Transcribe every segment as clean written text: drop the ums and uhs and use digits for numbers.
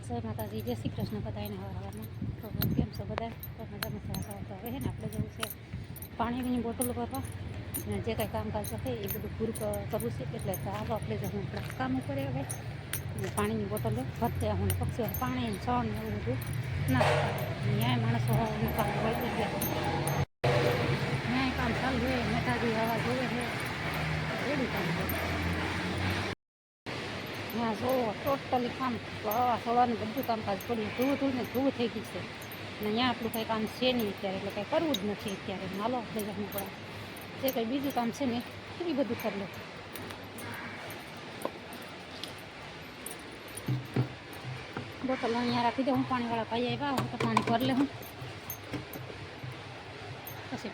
જય માતાજી, જય શ્રી કૃષ્ણ બધાને હવારમાં. તો કેમ છો બધા? તો મજામાં તો હવે ને આપણે જવું છે પાણીની બોટલ ભરવા અને જે કાંઈ કામકાજ હશે એ બધું પૂરું કરવું છે. એટલે ચાલો આપણે જવું આપણા કામ ઉપર હવે પાણીની બોટલો ભરતે હું પક્ષીઓ પાણી છણ ને એવું બધું ના ન્યાય માણસો કામ હોય એટલે ન્યાય કામ ચાલુ હોય મેઠાજી હવા જોવે છે એવું કામ હોય. ત્યાં જોવો ટોટલી કામ સવારનું બધું કામકાજ પડ્યું ધૂળ થઈ ગયું છે અને અહીંયા આપણું કંઈ કામ છે નહીં અત્યારે, એટલે કંઈ કરવું જ નથી અત્યારે. હાલો આપણે જવું પડે જે કંઈ બીજું કામ છે ને એ બધું કરી લો. બોટલ અહીંયા રાખી દે, હું પાણીવાળા ભાઈ આવ્યા હું તો પાણી ભરી લે. હું પછી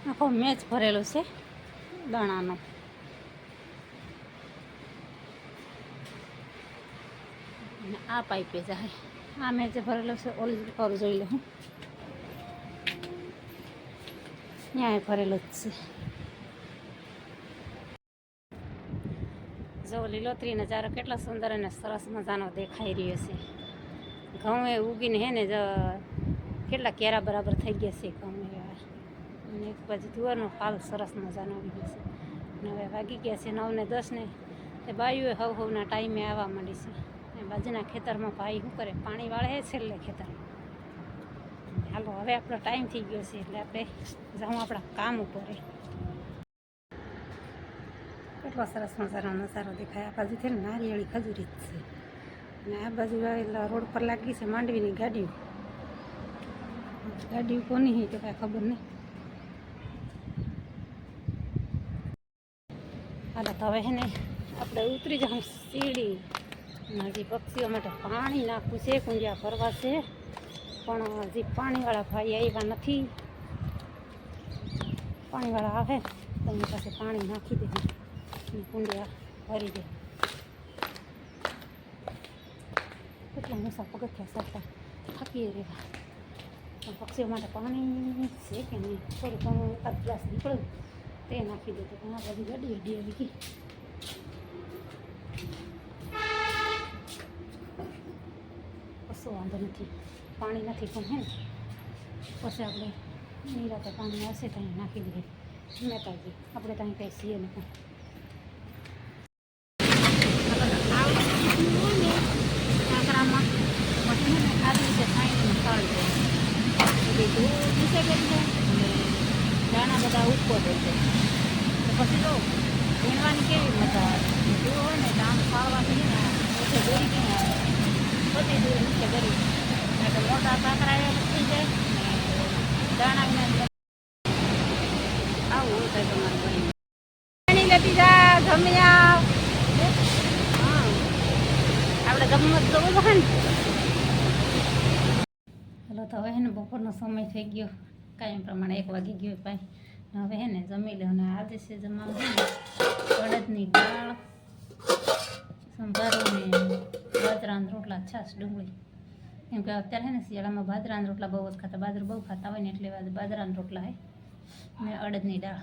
આખો મેચ ભરેલો છે દાણાનો. આ પાઇપે જાય આ મેં જે ભરેલો છે ઓલી પર જોઈ લે. હું ત્યાં ભરેલો જ છે. જો લીલોતરી નજારો કેટલો સુંદર અને સરસ મજાનો દેખાઈ રહ્યો છે. ઘઉં એ ઉગીને હે ને કેટલા કેરા બરાબર થઈ ગયા છે ઘઉં એવા. અને એક બાજુ તુવેરનો ફાલ સરસ મજાનો આવી ગયો છે. અને હવે વાગી ગયા છે 9 ને 10 ને તે બાયુએ હવના ટાઈમે આવવા માંડી છે. બાજુના ખેતરમાં ભાઈ શું કરે પાણી વાળે છેલ્લે ખેતરમાં. હાલો હવે આપણો ટાઈમ થઈ ગયો છે એટલે આપણે જાઉં આપણા કામ ઉપર. કેટલો સરસ મજાનો નજારો દેખાય. આ બાજુ છે ને નારિયેળી ખજૂરી જ છે અને આ બાજુ રોડ પર લાગી છે માંડવીની ગાડીઓ કોની તો કાંઈ ખબર નહીં. હાલો તો હવે છે ને આપણે ઉતરી જાઉં સીડી. હજી પક્ષીઓ માટે પાણી નાખવું છે, કુંડિયા ભરવા છે પણ હજી પાણીવાળા ભાઈ આવ્યા નથી. પાણીવાળા આવે તો એની પાસે પાણી નાખી દે કુંડિયા ભરી દે. કેટલા મોસા પગથિયા સરતા થાકી રહેવા પણ પક્ષીઓ માટે પાણી છે કે નહીં થોડું ઘણું એકાદ ગ્લાસ નીકળ્યું તે નાખી દે તો ઘણા બધી ગાડી આવી ગઈ. કશો વાંધો નથી, પાણી નથી પણ હે ને પછી આપણે નિરાતે પાણી આવશે ત્યાં નાખી દઈએ મહેતાજી. આપણે ત્યાં કંઈ છીએ ને પણ કાંકરામાં પછી ને આવી રીતે સાઈડનું સ્થળ છે બધી ધૂળ નીચે કરી છે અને દાણા બધા ઉપર હોય છે. તો પછી જો વીણવાની કેવી મજા આવે. ધૂળ હોય ને તો આમ ખાવાથી ને ઓછે દોરી નહીં આવે બધી દૂર નીચે કરી એટલે મોટા કાંકરા એ થઈ જાય ને દાણા આવું હોય તો તમારે બની પાણી લેતી જા જમ્યા. હા આપણે ગમત તો બધું ને. હાલો તો હવે હે ને બપોરનો સમય થઈ ગયો કાંઈ પ્રમાણે 1 વાગી ગયો ભાઈ. હવે હે ને જમી લે. અને આજે છે જમવાનું અડદની દાળ સંભારો ને બાજરાના રોટલા છાશ ડુંગળી. કેમ કે અત્યારે છે ને શિયાળામાં બાજરાના રોટલા બહુ જ ખાતા, બાજરો બહુ ખાતા હોય ને એટલે બાજરાના રોટલા હે ને અડદની દાળ.